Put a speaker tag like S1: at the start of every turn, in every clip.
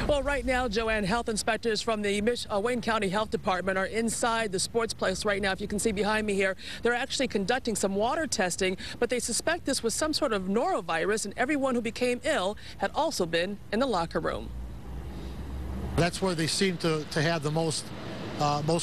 S1: Well, right now, Joanne, health inspectors from the Wayne County Health Department are inside the Sportsplex right now. If you can see behind me here, they're actually conducting some water testing, but they suspect this was some sort of norovirus, and everyone who became ill had also been in the locker room.
S2: That's where they seem to have the most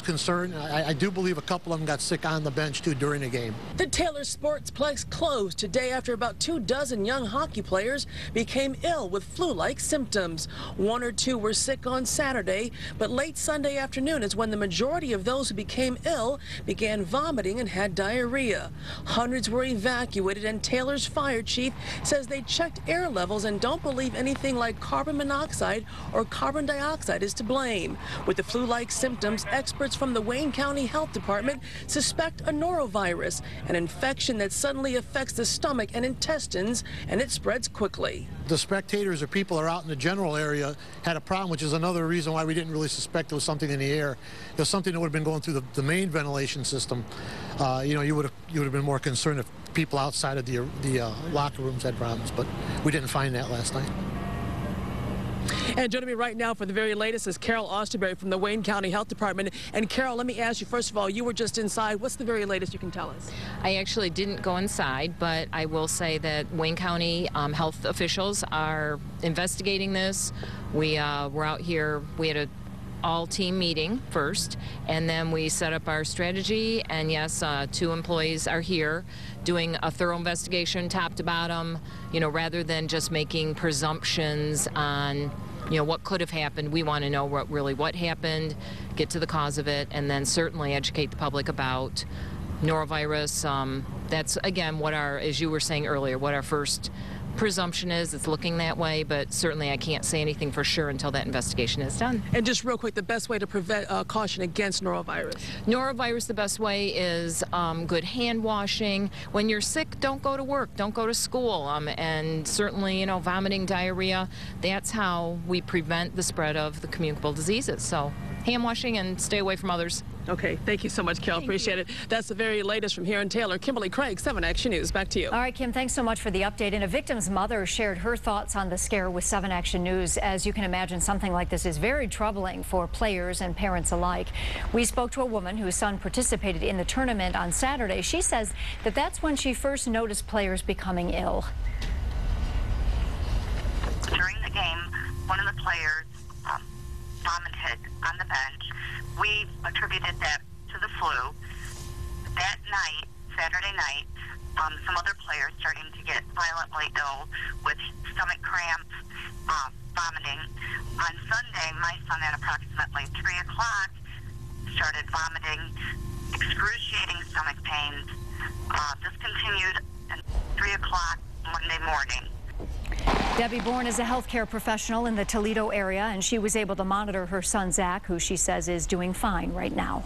S2: concern. I do believe a couple of them got sick on the bench, too, during the game.
S1: The Taylor Sportsplex closed today after about 24 young hockey players became ill with flu-like symptoms. 1 or 2 were sick on Saturday, but late Sunday afternoon is when the majority of those who became ill began vomiting and had diarrhea. Hundreds were evacuated, and Taylor's fire chief says they checked air levels and don't believe anything like carbon monoxide or carbon dioxide is to blame. With the flu-like symptoms, experts from the Wayne County Health Department suspect a norovirus, an infection that suddenly affects the stomach and intestines, and it spreads quickly.
S2: The spectators or people are out in the general area had a problem, which is another reason why we didn't really suspect there was something in the air. It was something that would have been going through the main ventilation system. You would have been more concerned if people outside of the locker rooms had problems, but we didn't find that last night.
S1: And joining me right now for the very latest is Carol Osterberry from the Wayne County Health Department. And Carol, let me ask you, first of all, you were just inside. What's the very latest you can tell us?
S3: I actually didn't go inside, but I will say that Wayne County health officials are investigating this. We were out here, we had a all-team meeting first, and then we set up our strategy, and yes, 2 employees are here doing a thorough investigation top to bottom, rather than just making presumptions on what could have happened. We want to know what happened, get to the cause of it, and then certainly educate the public about norovirus. That's, again, as you were saying earlier, what our first presumption is. It's looking that way, but certainly I can't say anything for sure until that investigation is done.
S1: And just real quick, the best way to prevent caution against norovirus?
S3: Norovirus, the best way is good hand washing. When you're sick, don't go to work, don't go to school, and certainly, vomiting, diarrhea, that's how we prevent the spread of the communicable diseases. So hand washing and stay away from others.
S1: Okay, thank you so much, Carol. Appreciate it. That's the very latest from here in Taylor. Kimberly Craig, 7 Action News. Back to you.
S4: All right, Kim, thanks so much for the update. And a victim's mother shared her thoughts on the scare with 7 Action News. As you can imagine, something like this is very troubling for players and parents alike. We spoke to a woman whose son participated in the tournament on Saturday. She says that that's when she first noticed players becoming ill.
S5: During the game, one of the players vomited on the bench. We attributed that to the flu. That night, Saturday night, some other players starting to get violently ill with stomach cramps, vomiting. On Sunday, my son at approximately 3 o'clock started vomiting, excruciating stomach pains. This continued at 3 o'clock Monday morning.
S4: Debbie Bourne is a healthcare professional in the Toledo area, and she was able to monitor her son, Zach, who she says is doing fine right now.